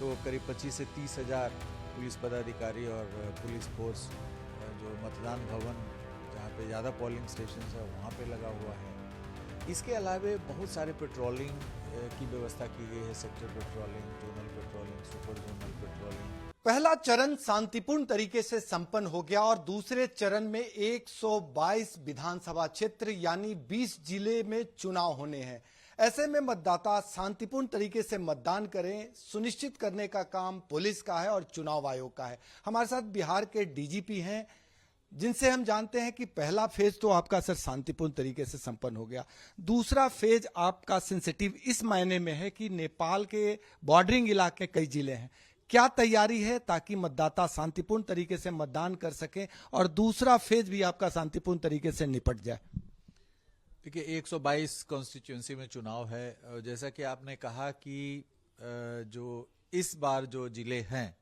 तो करीब 25 से 30 हज़ार पुलिस पदाधिकारी और पुलिस फोर्स जो मतदान भवन जहाँ पे ज़्यादा पोलिंग स्टेशन है वहाँ पे लगा हुआ है। इसके अलावे बहुत सारे पेट्रोलिंग की व्यवस्था की गई है, sector patrolling, zonal patrolling, super zonal patrolling. पहला चरण शांतिपूर्ण तरीके से संपन्न हो गया और दूसरे चरण में 122 विधानसभा क्षेत्र यानी 20 जिले में चुनाव होने हैं। ऐसे में मतदाता शांतिपूर्ण तरीके से मतदान करें, सुनिश्चित करने का काम पुलिस का है और चुनाव आयोग का है। हमारे साथ बिहार के डीजीपी हैं, जिनसे हम जानते हैं कि पहला फेज तो आपका सर शांतिपूर्ण तरीके से संपन्न हो गया, दूसरा फेज आपका सेंसिटिव इस मायने में है कि नेपाल के बॉर्डरिंग इलाके कई जिले हैं। क्या तैयारी है ताकि मतदाता शांतिपूर्ण तरीके से मतदान कर सकें और दूसरा फेज भी आपका शांतिपूर्ण तरीके से निपट जाए? देखिए, 122 कॉन्स्टिट्यूंसी में चुनाव है। जैसा कि आपने कहा कि जो इस बार जो जिले हैं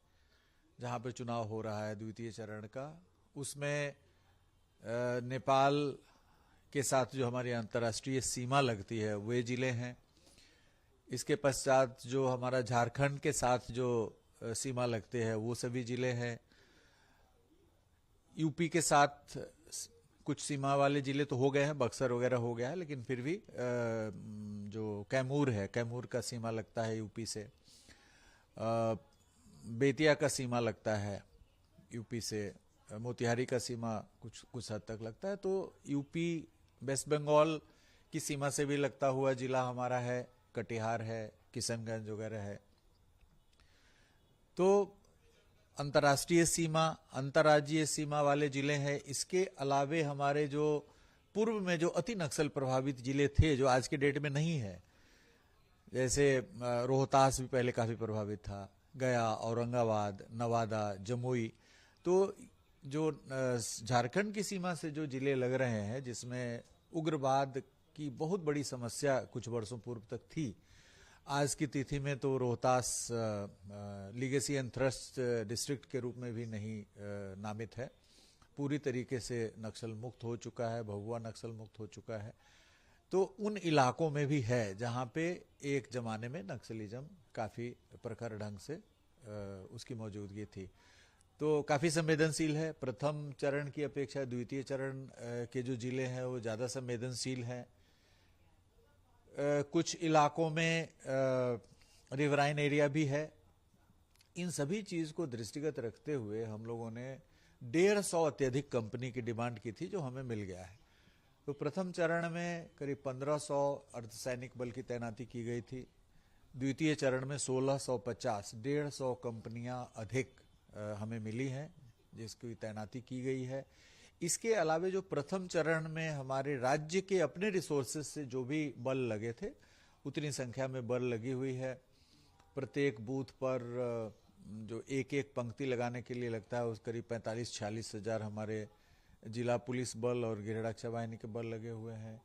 जहां पर चुनाव हो रहा है द्वितीय चरण का, उसमें नेपाल के साथ जो हमारी अंतर्राष्ट्रीय सीमा लगती है वे जिले हैं। इसके पश्चात जो हमारा झारखंड के साथ जो सीमा लगते हैं वो सभी जिले हैं। यूपी के साथ कुछ सीमा वाले जिले तो हो गए हैं, बक्सर वगैरह हो गया है, लेकिन फिर भी जो कैमूर है, कैमूर का सीमा लगता है यूपी से। बेतिया का सीमा लगता है यूपी से। मोतिहारी का सीमा कुछ हद तक लगता है। तो यूपी वेस्ट बंगाल की सीमा से भी लगता हुआ जिला हमारा है, कटिहार है, किशनगंज वगैरह है। तो अंतर्राष्ट्रीय सीमा, अंतर्राज्यीय सीमा वाले जिले हैं। इसके अलावे हमारे जो पूर्व में जो अति नक्सल प्रभावित जिले थे, जो आज के डेट में नहीं है, जैसे रोहतास भी पहले काफी प्रभावित था, गया, औरंगाबाद, नवादा, जमुई। तो जो झारखंड की सीमा से जो जिले लग रहे हैं, जिसमें उग्रवाद की बहुत बड़ी समस्या कुछ वर्षों पूर्व तक थी, आज की तिथि में तो Rohtas legacy and thrust district के रूप में भी नहीं नामित है। पूरी तरीके से नक्सल मुक्त हो चुका है, भभुआ नक्सल मुक्त हो चुका है। तो उन इलाकों में भी है जहां पे एक जमाने में नक्सलिज्म काफी प्रखर ढंग से उसकी मौजूदगी थी। तो काफी संवेदनशील है। प्रथम चरण की अपेक्षा द्वितीय चरण के जो जिले हैं वो ज्यादा संवेदनशील हैं। कुछ इलाकों में रिवराइन एरिया भी है। इन सभी चीज को दृष्टिगत रखते हुए हम लोगों ने 150 अत्यधिक कंपनी की डिमांड की थी, जो हमें मिल गया है। तो प्रथम चरण में करीब 1500 अर्धसैनिक बल की तैनाती की गई थी। द्वितीय चरण में 1650, 150 कंपनियां अधिक हमें मिली हैं जिसकी तैनाती की गई है। इसके अलावे जो प्रथम चरण में हमारे राज्य के अपने रिसोर्सेज से जो भी बल लगे थे, उतनी संख्या में बल लगी हुई है। प्रत्येक बूथ पर जो एक एक पंक्ति लगाने के लिए लगता है, उस करीब 45-46 हजार हमारे जिला पुलिस बल और गिरिरक्षा वाहिनी के बल लगे हुए हैं।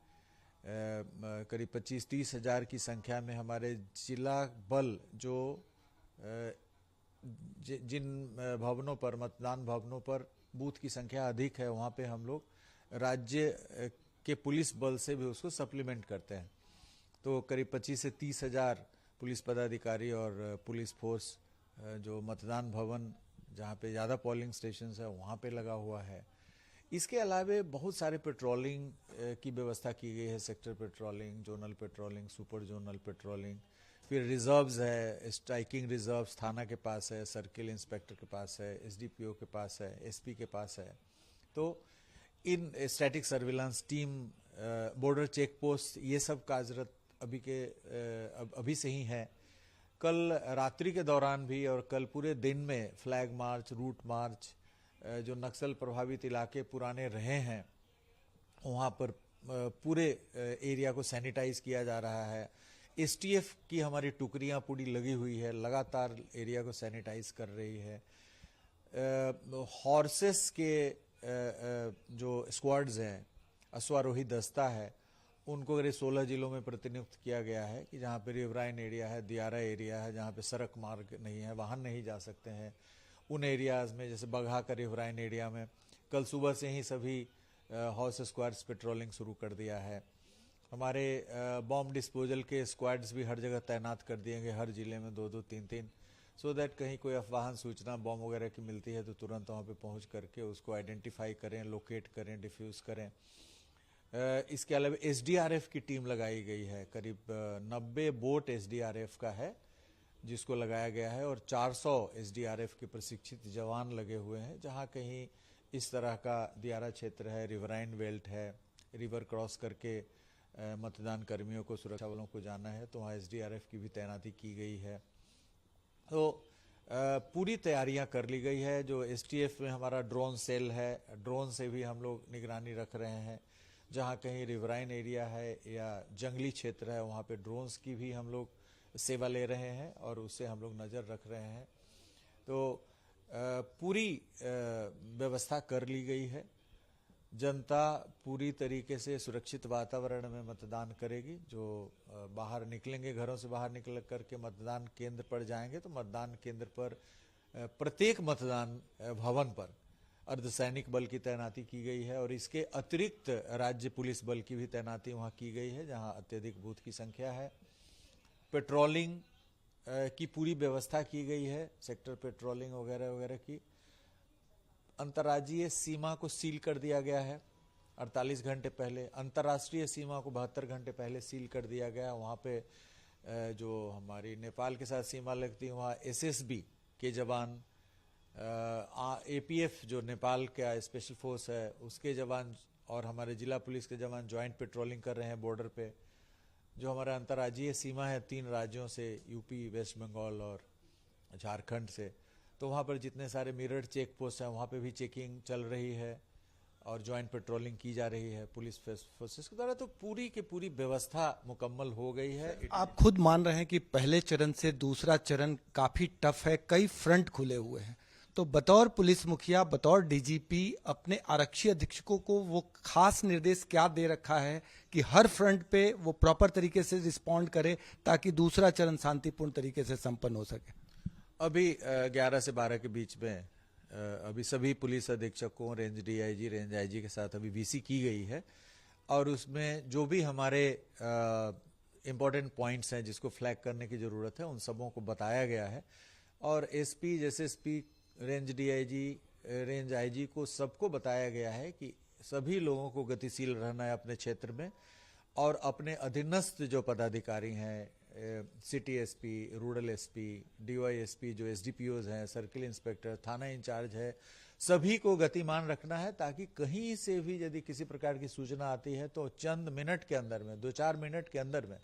करीब 25-30 हजार की संख्या में हमारे जिला बल जो जिन भवनों पर, मतदान भवनों पर बूथ की संख्या अधिक है, वहां पे हम लोग राज्य के पुलिस बल से भी उसको सप्लीमेंट करते हैं। तो करीब 25 से 30 हजार पुलिस पदाधिकारी और पुलिस फोर्स जो मतदान भवन जहाँ पे ज़्यादा पोलिंग स्टेशन है वहाँ पे लगा हुआ है। इसके अलावे बहुत सारे पेट्रोलिंग की व्यवस्था की गई है, sector patrolling, zonal patrolling, super zonal patrolling. फिर रिजर्व्स है, स्ट्राइकिंग रिजर्व्स थाना के पास है, सर्किल इंस्पेक्टर के पास है, एसडीपीओ के पास है, एसपी के पास है। तो इन static surveillance team, border check post, ये सब कार्यरत अभी से ही है। कल रात्रि के दौरान भी और कल पूरे दिन में फ्लैग मार्च, रूट मार्च, जो नक्सल प्रभावित इलाके पुराने रहे हैं वहां पर पूरे एरिया को सैनिटाइज किया जा रहा है। एसटीएफ की हमारी टुकड़ियां पूरी लगी हुई है, लगातार एरिया को सैनिटाइज कर रही है। हॉर्सेस के जो स्क्वाड्स हैं, अश्वारोही दस्ता है, उनको 16 जिलों में प्रतिनियुक्त किया गया है कि जहाँ पे रिवराइन एरिया है, दियारा एरिया है, जहाँ पे सड़क मार्ग नहीं है, वाहन नहीं जा सकते हैं, उन एरियाज में, जैसे बगहा का रिवराइन एरिया में कल सुबह से ही सभी हॉर्स स्क्वाड्स पेट्रोलिंग शुरू कर दिया है। हमारे बॉम्ब डिस्पोजल के स्क्वाड्स भी हर जगह तैनात कर दिए गए, हर जिले में 2-2, 3-3। सो दैट कहीं कोई अफवाह सूचना बॉम्ब वगैरह की मिलती है तो तुरंत वहाँ पे पहुँच करके उसको आइडेंटिफाई करें, लोकेट करें, डिफ्यूज़ करें। इसके अलावा एसडीआरएफ की टीम लगाई गई है, करीब 90 बोट एसडीआरएफ का है जिसको लगाया गया है, और 400 एसडीआरएफ के प्रशिक्षित जवान लगे हुए हैं। जहां कहीं इस तरह का दियारा क्षेत्र है, रिवराइन बेल्ट है, रिवर क्रॉस करके मतदान कर्मियों को, सुरक्षा बलों को जाना है तो वहाँ एसडीआरएफ की भी तैनाती की गई है। तो पूरी तैयारियां कर ली गई है। जो एसटीएफ में हमारा ड्रोन सेल है, ड्रोन से भी हम लोग निगरानी रख रहे हैं। जहां कहीं रिवराइन एरिया है या जंगली क्षेत्र है वहां पे ड्रोन्स की भी हम लोग सेवा ले रहे हैं और उससे हम लोग नज़र रख रहे हैं। तो पूरी व्यवस्था कर ली गई है। जनता पूरी तरीके से सुरक्षित वातावरण में मतदान करेगी। जो बाहर निकलेंगे, घरों से बाहर निकल करके मतदान केंद्र पर जाएंगे तो मतदान केंद्र पर प्रत्येक मतदान भवन पर अर्धसैनिक बल की तैनाती की गई है और इसके अतिरिक्त राज्य पुलिस बल की भी तैनाती वहां की गई है जहां अत्यधिक बूथ की संख्या है। पेट्रोलिंग की पूरी व्यवस्था की गई है, सेक्टर पेट्रोलिंग वगैरह वगैरह की। अंतर्राज्यीय सीमा को सील कर दिया गया है 48 घंटे पहले। अंतर्राष्ट्रीय सीमा को 72 घंटे पहले सील कर दिया गया। वहाँ पे जो हमारी नेपाल के साथ सीमा लगती है वहाँ एसएसबी के जवान, एपीएफ जो नेपाल का स्पेशल फोर्स है उसके जवान और हमारे जिला पुलिस के जवान ज्वाइंट पेट्रोलिंग कर रहे हैं बॉर्डर पे। जो हमारा अंतर्राज्यीय सीमा है 3 राज्यों से, यूपी, वेस्ट बंगाल और झारखंड से, तो वहाँ पर जितने सारे मिरर चेक पोस्ट हैं वहाँ पे भी चेकिंग चल रही है और ज्वाइंट पेट्रोलिंग की जा रही है पुलिस फोर्सेस के द्वारा। तो पूरी की पूरी व्यवस्था मुकम्मल हो गई है। आप खुद मान रहे हैं कि पहले चरण से दूसरा चरण काफी टफ है, कई फ्रंट खुले हुए हैं, तो बतौर पुलिस मुखिया, बतौर डीजीपी अपने आरक्षी अधीक्षकों को वो खास निर्देश क्या दे रखा है कि हर फ्रंट पे वो प्रॉपर तरीके से रिस्पॉन्ड करे ताकि दूसरा चरण शांतिपूर्ण तरीके से संपन्न हो सके? अभी 11 से 12 के बीच में अभी सभी पुलिस अधीक्षकों, रेंज डीआईजी, रेंज आईजी के साथ अभी वीसी की गई है और उसमें जो भी हमारे इम्पोर्टेंट पॉइंट्स हैं जिसको फ्लैग करने की जरूरत है उन सबों को बताया गया है। और एसपी, जैसे SP, range DIG, range IG को सबको बताया गया है कि सभी लोगों को गतिशील रहना है अपने क्षेत्र में और अपने अधीनस्थ जो पदाधिकारी हैं, city SP, rural SP, DYSP, जो एसडीपीओज हैं, सर्किल इंस्पेक्टर, थाना इंचार्ज है, सभी को गतिमान रखना है ताकि कहीं से भी यदि किसी प्रकार की सूचना आती है तो चंद मिनट के अंदर में, 2-4 मिनट के अंदर में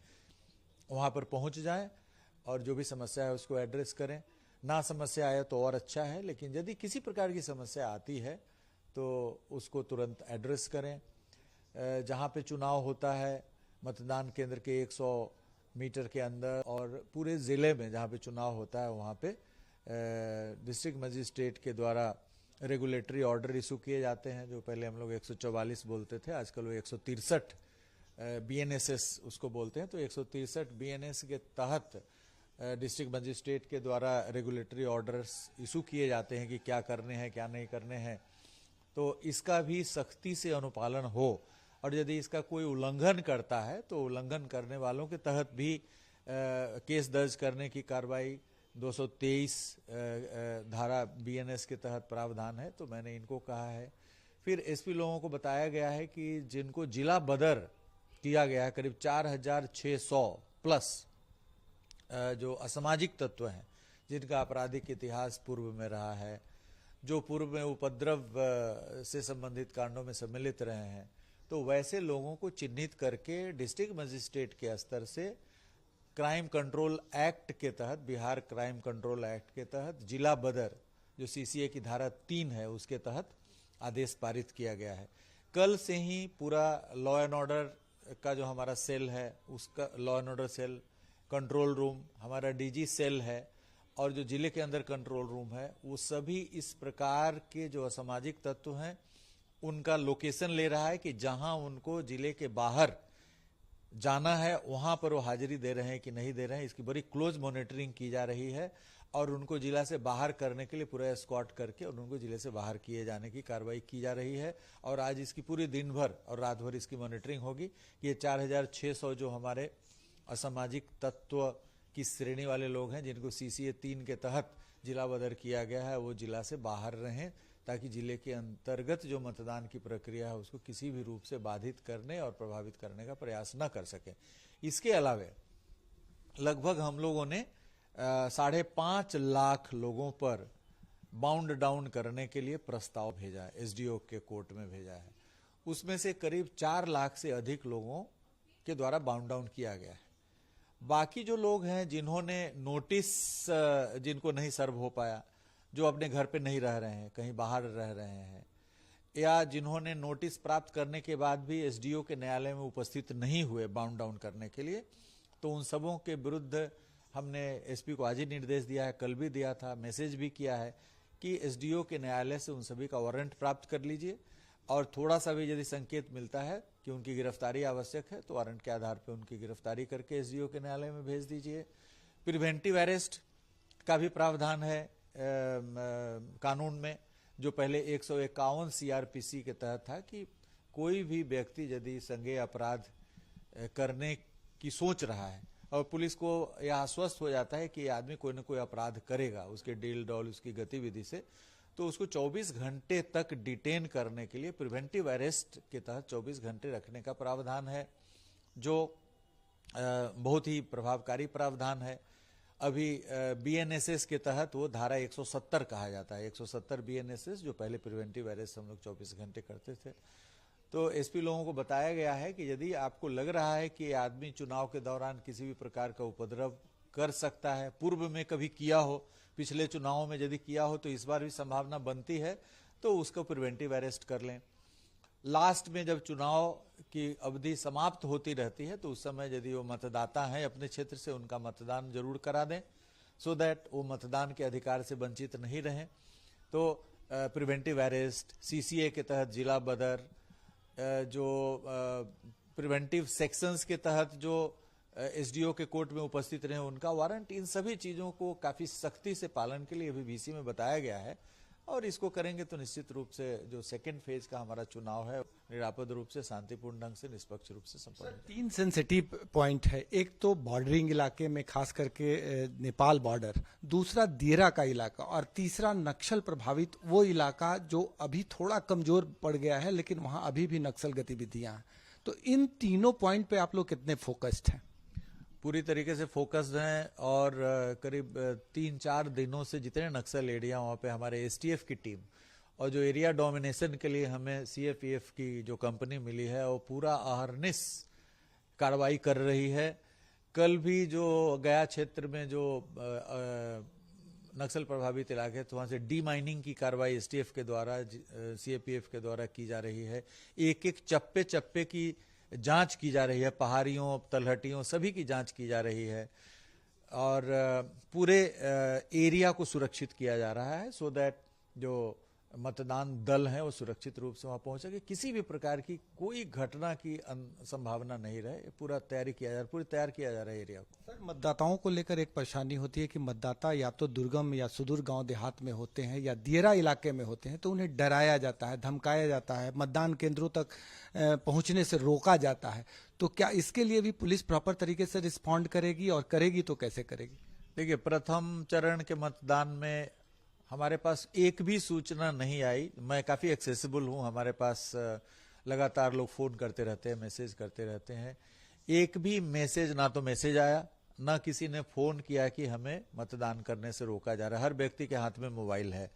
वहां पर पहुंच जाएं और जो भी समस्या है उसको एड्रेस करें। ना समस्या आए तो और अच्छा है, लेकिन यदि किसी प्रकार की समस्या आती है तो उसको तुरंत एड्रेस करें। जहां पे चुनाव होता है मतदान केंद्र के 100 मीटर के अंदर और पूरे जिले में जहां पे चुनाव होता है वहां पे डिस्ट्रिक्ट मजिस्ट्रेट के द्वारा रेगुलेटरी ऑर्डर इशू किए जाते हैं। जो पहले हम लोग 144 बोलते थे, आजकल वो 163 बीएनएसएस उसको बोलते हैं। तो 163 बीएनएस के तहत डिस्ट्रिक्ट मजिस्ट्रेट के द्वारा रेगुलेटरी ऑर्डर्स इशू किए जाते हैं कि क्या करने हैं, क्या नहीं करने हैं। तो इसका भी सख्ती से अनुपालन हो और यदि इसका कोई उल्लंघन करता है तो उल्लंघन करने वालों के तहत भी केस दर्ज करने की कार्रवाई 223 धारा बीएनएस के तहत प्रावधान है। तो मैंने इनको कहा है। फिर एसपी लोगों को बताया गया है कि जिनको जिला बदर किया गया है, करीब 4600 प्लस जो असामाजिक तत्व हैं जिनका आपराधिक इतिहास पूर्व में रहा है, जो पूर्व में उपद्रव से संबंधित कांडों में सम्मिलित रहे हैं, तो वैसे लोगों को चिन्हित करके डिस्ट्रिक्ट मजिस्ट्रेट के स्तर से क्राइम कंट्रोल एक्ट के तहत, बिहार क्राइम कंट्रोल एक्ट के तहत जिला बदर, जो सीसीए की धारा 3 है उसके तहत आदेश पारित किया गया है। कल से ही पूरा लॉ एंड ऑर्डर का जो हमारा सेल है, उसका law and order cell, control room, हमारा डीजी सेल है और जो जिले के अंदर कंट्रोल रूम है, वो सभी इस प्रकार के जो असामाजिक तत्व हैं उनका लोकेशन ले रहा है कि जहां उनको जिले के बाहर जाना है वहां पर वो हाजिरी दे रहे हैं कि नहीं दे रहे हैं। इसकी बड़ी क्लोज मॉनिटरिंग की जा रही है और उनको जिला से बाहर करने के लिए पूरा एस्कॉर्ट करके और उनको जिले से बाहर किए जाने की कार्रवाई की जा रही है। और आज इसकी पूरी दिन भर और रात भर इसकी मॉनिटरिंग होगी। ये 4600 जो हमारे असामाजिक तत्व किस श्रेणी वाले लोग हैं जिनको CCA 3 के तहत जिला बदर किया गया है वो जिला से बाहर रहें, ताकि जिले के अंतर्गत जो मतदान की प्रक्रिया है उसको किसी भी रूप से बाधित करने और प्रभावित करने का प्रयास न कर सके। इसके अलावा लगभग हम लोगों ने 5.5 लाख लोगों पर बाउंड डाउन करने के लिए प्रस्ताव भेजा है, SDO के कोर्ट में भेजा है। उसमें से करीब 4 लाख से अधिक लोगों के द्वारा बाउंड डाउन किया गया है। बाकी जो लोग हैं जिन्होंने नोटिस जिनको नहीं सर्व हो पाया, जो अपने घर पे नहीं रह रहे हैं, कहीं बाहर रह रहे हैं, या जिन्होंने नोटिस प्राप्त करने के बाद भी SDO के न्यायालय में उपस्थित नहीं हुए बाउंड डाउन करने के लिए, तो उन सबों के विरुद्ध हमने SP को आज ही निर्देश दिया है, कल भी दिया था, मैसेज भी किया है कि SDO के न्यायालय से उन सभी का वारंट प्राप्त कर लीजिए और थोड़ा सा भी यदि संकेत मिलता है कि उनकी गिरफ्तारी आवश्यक है तो वारंट के आधार पर उनकी गिरफ्तारी करके SDO के न्यायालय में भेज दीजिए। प्रिवेंटिव अरेस्ट का भी प्रावधान है कानून में, जो पहले 151 CRPC के तहत था कि कोई भी व्यक्ति यदि संज्ञेय अपराध करने की सोच रहा है और पुलिस को यह आश्वस्त हो जाता है कि आदमी कोई न कोई अपराध करेगा उसके डील डॉल उसकी गतिविधि से, तो उसको 24 घंटे तक डिटेन करने के लिए प्रिवेंटिव अरेस्ट के तहत 24 घंटे रखने का प्रावधान है, जो बहुत ही प्रभावकारी प्रावधान है। अभी BNSS के तहत वो धारा 170 कहा जाता है, 170 BNSS, जो पहले प्रिवेंटिव अरेस्ट हम लोग 24 घंटे करते थे। तो SP लोगों को बताया गया है कि यदि आपको लग रहा है कि आदमी चुनाव के दौरान किसी भी प्रकार का उपद्रव कर सकता है, पूर्व में कभी किया हो, पिछले चुनावों में यदि किया हो तो इस बार भी संभावना बनती है, तो उसको प्रिवेंटिव अरेस्ट कर लें। लास्ट में जब चुनाव की अवधि समाप्त होती रहती है तो उस समय यदि वो मतदाता हैं अपने क्षेत्र से, उनका मतदान जरूर करा दें, सो दैट वो मतदान के अधिकार से वंचित नहीं रहें। तो प्रिवेंटिव अरेस्ट, CCA के तहत जिला बदर, जो प्रिवेंटिव सेक्शंस के तहत जो SDO के कोर्ट में उपस्थित रहे उनका वारंट, इन सभी चीजों को काफी सख्ती से पालन के लिए अभी VC में बताया गया है और इसको करेंगे तो निश्चित रूप से जो सेकेंड फेज का हमारा चुनाव है निरापद रूप से, शांतिपूर्ण ढंग से, निष्पक्ष रूप से संपन्न हो। 3 सेंसिटिव पॉइंट है, एक तो बॉर्डरिंग इलाके में खास करके नेपाल बॉर्डर, दूसरा दियरा का इलाका और तीसरा नक्सल प्रभावित वो इलाका जो अभी थोड़ा कमजोर पड़ गया है लेकिन वहां अभी भी नक्सल गतिविधियां हैं। तो इन तीनों पॉइंट पे आप लोग कितने फोकस्ड हैं? पूरी तरीके से फोकस्ड हैं और करीब 3-4 दिनों से जितने नक्सल एरिया वहाँ पे हमारे STF की टीम और जो एरिया डोमिनेशन के लिए हमें CFEF की जो कंपनी मिली है वो पूरा अहरनिश कार्रवाई कर रही है। कल भी जो गया क्षेत्र में जो नक्सल प्रभावित इलाके है तो वहाँ से डीमाइनिंग की कार्रवाई STF के द्वारा, CFEF के द्वारा की जा रही है। एक एक चप्पे चप्पे की जांच की जा रही है, पहाड़ियों, तलहटियों सभी की जांच की जा रही है और पूरे एरिया को सुरक्षित किया जा रहा है, सो दैट जो मतदान दल है वो सुरक्षित रूप से वहां पहुंच सके, किसी भी प्रकार की कोई घटना की संभावना नहीं रहे। पूरा तैयारी किया जा रहा है, पूरी तैयार किया जा रहा है एरिया को। सर, मतदाताओं को लेकर एक परेशानी होती है कि मतदाता या तो दुर्गम या सुदूर गांव देहात में होते हैं या दियरा इलाके में होते हैं, तो उन्हें डराया जाता है, धमकाया जाता है, मतदान केंद्रों तक पहुंचने से रोका जाता है। तो क्या इसके लिए भी पुलिस प्रॉपर तरीके से रिस्पॉन्ड करेगी और करेगी तो कैसे करेगी? देखिए, प्रथम चरण के मतदान में हमारे पास एक भी सूचना नहीं आई। मैं काफी एक्सेसिबल हूं, हमारे पास लगातार लोग फोन करते रहते हैं, मैसेज करते रहते हैं। एक भी मैसेज, ना तो मैसेज आया, ना किसी ने फोन किया कि हमें मतदान करने से रोका जा रहा है। हर व्यक्ति के हाथ में मोबाइल है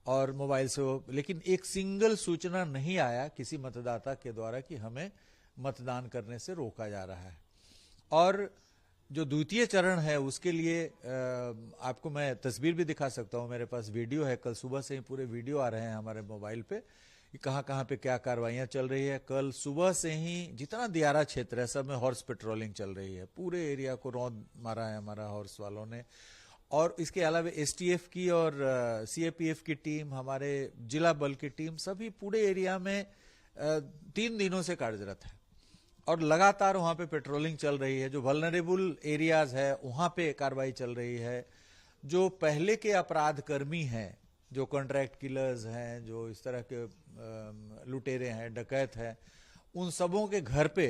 और मोबाइल से लेकिन एक सिंगल सूचना नहीं आया किसी मतदाता के द्वारा कि हमें मतदान करने से रोका जा रहा है। और जो द्वितीय चरण है उसके लिए आपको मैं तस्वीर भी दिखा सकता हूं, मेरे पास वीडियो है, कल सुबह से ही पूरे वीडियो आ रहे हैं हमारे मोबाइल पे कि कहां पे क्या कार्रवाइयां चल रही है। कल सुबह से ही जितना दियारा क्षेत्र है सब में हॉर्स पेट्रोलिंग चल रही है, पूरे एरिया को रौंद मारा है हमारा हॉर्स वालों ने। और इसके अलावा STF की और CFEF की टीम, हमारे जिला बल की टीम, सभी पूरे एरिया में 3 दिनों से कार्यरत है और लगातार वहां पे पेट्रोलिंग चल रही है। जो वल्नरेबल एरियाज है वहां पे कार्रवाई चल रही है। जो पहले के अपराध कर्मी हैं, जो कॉन्ट्रैक्ट किलर्स हैं, जो इस तरह के लुटेरे हैं, डकैत हैं, उन सबों के घर पे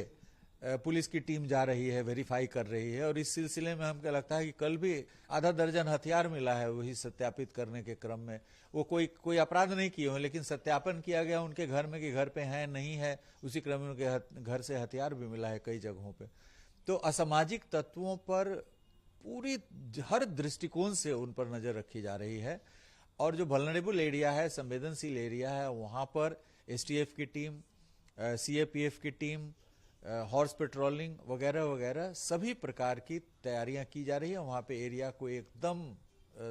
पुलिस की टीम जा रही है, वेरीफाई कर रही है, और इस सिलसिले में हमको लगता है कि कल भी आधा दर्जन हथियार मिला है वही सत्यापित करने के क्रम में। वो कोई अपराध नहीं किए हो, लेकिन सत्यापन किया गया उनके घर में कि घर पे है नहीं है, उसी क्रम में उनके घर से हथियार भी मिला है कई जगहों पे। तो असामाजिक तत्वों पर पूरी हर दृष्टिकोण से उन पर नजर रखी जा रही है, और जो वल्नरेबल एरिया है, संवेदनशील एरिया है, वहां पर एसटीएफ की टीम, सीएपीएफ की टीम, हॉर्स पेट्रोलिंग वगैरह वगैरह सभी प्रकार की तैयारियां की जा रही है। वहां पे एरिया को एकदम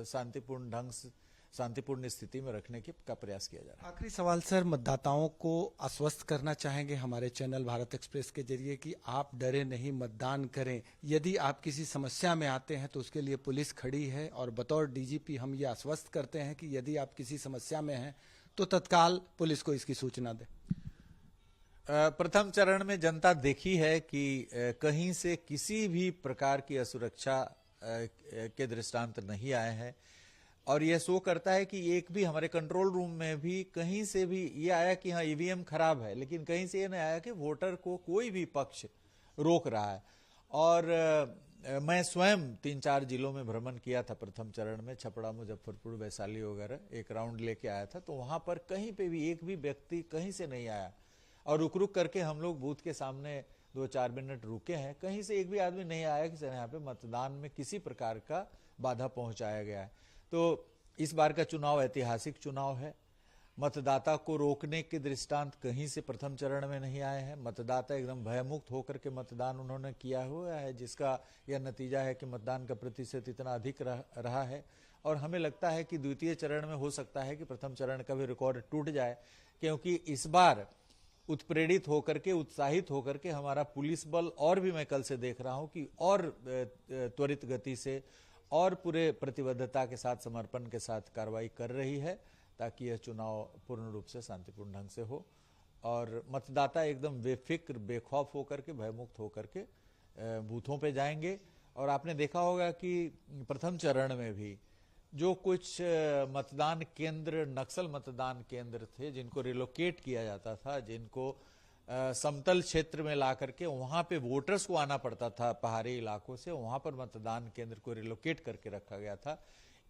शांतिपूर्ण ढंग से, शांतिपूर्ण स्थिति में रखने का प्रयास किया जा रहा है। आखिरी सवाल सर, मतदाताओं को आश्वस्त करना चाहेंगे हमारे चैनल भारत एक्सप्रेस के जरिए कि आप डरे नहीं, मतदान करें। यदि आप किसी समस्या में आते हैं तो उसके लिए पुलिस खड़ी है, और बतौर डीजीपी हम ये आश्वस्त करते हैं कि यदि आप किसी समस्या में हैं तो तत्काल पुलिस को इसकी सूचना दें। प्रथम चरण में जनता देखी है कि कहीं से किसी भी प्रकार की असुरक्षा के दृष्टांत नहीं आए हैं, और यह शो करता है कि एक भी हमारे कंट्रोल रूम में भी कहीं से भी ये आया कि हाँ ईवीएम खराब है, लेकिन कहीं से ये नहीं आया कि वोटर को कोई भी पक्ष रोक रहा है। और मैं स्वयं 3-4 जिलों में भ्रमण किया था प्रथम चरण में, छपरा, मुजफ्फरपुर, वैशाली वगैरह, एक राउंड लेके आया था। तो वहां पर कहीं पे भी एक भी व्यक्ति कहीं से नहीं आया, और रुक करके हम लोग बूथ के सामने 2-4 मिनट रुके हैं, कहीं से एक भी आदमी नहीं आया कि सर यहाँ पे मतदान में किसी प्रकार का बाधा पहुंचाया गया है। तो इस बार का चुनाव ऐतिहासिक चुनाव है। मतदाता को रोकने के दृष्टांत कहीं से प्रथम चरण में नहीं आए हैं। मतदाता एकदम भयमुक्त होकर के मतदान उन्होंने किया हुआ है, जिसका यह नतीजा है कि मतदान का प्रतिशत इतना अधिक रहा है। और हमें लगता है कि द्वितीय चरण में हो सकता है कि प्रथम चरण का भी रिकॉर्ड टूट जाए, क्योंकि इस बार उत्प्रेरित होकर के, उत्साहित होकर के हमारा पुलिस बल, और भी मैं कल से देख रहा हूं कि और त्वरित गति से और पूरे प्रतिबद्धता के साथ, समर्पण के साथ कार्रवाई कर रही है, ताकि यह चुनाव पूर्ण रूप से शांतिपूर्ण ढंग से हो और मतदाता एकदम बेफिक्र, बेखौफ होकर के, भयमुक्त होकर के बूथों पे जाएंगे। और आपने देखा होगा कि प्रथम चरण में भी जो कुछ मतदान केंद्र, नक्सल मतदान केंद्र थे, जिनको रिलोकेट किया जाता था, जिनको समतल क्षेत्र में ला करके वहां पे वोटर्स को आना पड़ता था पहाड़ी इलाकों से, वहां पर मतदान केंद्र को रिलोकेट करके रखा गया था।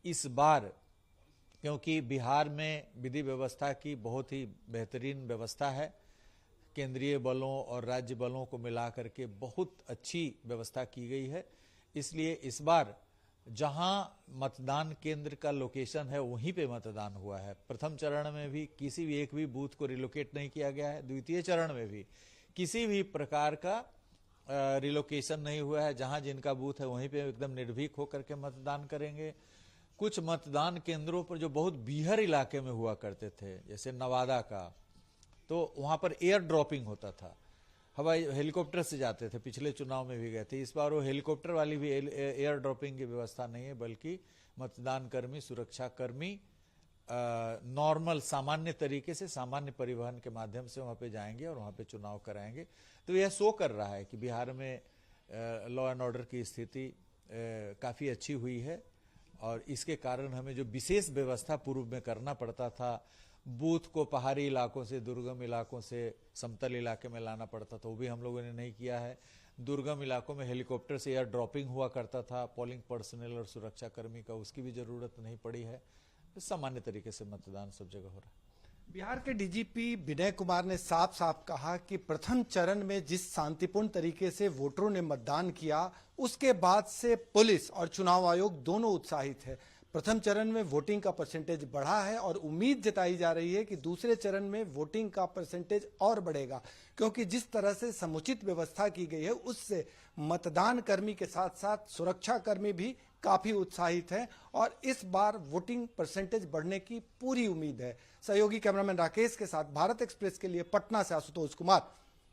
इस बार क्योंकि बिहार में विधि व्यवस्था की बहुत ही बेहतरीन व्यवस्था है, केंद्रीय बलों और राज्य बलों को मिला करके बहुत अच्छी व्यवस्था की गई है, इसलिए इस बार जहां मतदान केंद्र का लोकेशन है वहीं पे मतदान हुआ है। प्रथम चरण में भी किसी भी एक भी बूथ को रिलोकेट नहीं किया गया है। द्वितीय चरण में भी किसी भी प्रकार का रिलोकेशन नहीं हुआ है। जहां जिनका बूथ है वहीं पे एकदम निर्भीक होकर के मतदान करेंगे। कुछ मतदान केंद्रों पर जो बहुत बीहर इलाके में हुआ करते थे, जैसे नवादा का, तो वहां पर एयर ड्रॉपिंग होता था, हवाई हेलीकॉप्टर से जाते थे, पिछले चुनाव में भी गए थे। इस बार वो हेलीकॉप्टर वाली भी एयर ड्रॉपिंग की व्यवस्था नहीं है, बल्कि मतदान कर्मी, सुरक्षा कर्मी नॉर्मल, सामान्य तरीके से, सामान्य परिवहन के माध्यम से वहां पे जाएंगे और वहां पे चुनाव कराएंगे। तो यह शो कर रहा है कि बिहार में लॉ एंड ऑर्डर की स्थिति काफी अच्छी हुई है, और इसके कारण हमें जो विशेष व्यवस्था पूर्व में करना पड़ता था, बूथ को पहाड़ी इलाकों से, दुर्गम इलाकों से समतल इलाके में लाना पड़ता था, वो भी हम लोगों ने नहीं किया है। दुर्गम इलाकों में हेलीकॉप्टर से एयर ड्रॉपिंग हुआ करता था पोलिंग पर्सनल और सुरक्षा कर्मी का, उसकी भी जरूरत नहीं पड़ी है। सामान्य तरीके से मतदान सब जगह हो रहा है। बिहार के डीजीपी विनय कुमार ने साफ साफ कहा कि प्रथम चरण में जिस शांतिपूर्ण तरीके से वोटरों ने मतदान किया, उसके बाद से पुलिस और चुनाव आयोग दोनों उत्साहित है। प्रथम चरण में वोटिंग का परसेंटेज बढ़ा है और उम्मीद जताई जा रही है कि दूसरे चरण में वोटिंग का परसेंटेज और बढ़ेगा, क्योंकि जिस तरह से समुचित व्यवस्था की गई है उससे मतदान कर्मी के साथ साथ सुरक्षा कर्मी भी काफी उत्साहित हैं और इस बार वोटिंग परसेंटेज बढ़ने की पूरी उम्मीद है। सहयोगी कैमरामैन राकेश के साथ भारत एक्सप्रेस के लिए पटना से आशुतोष कुमार।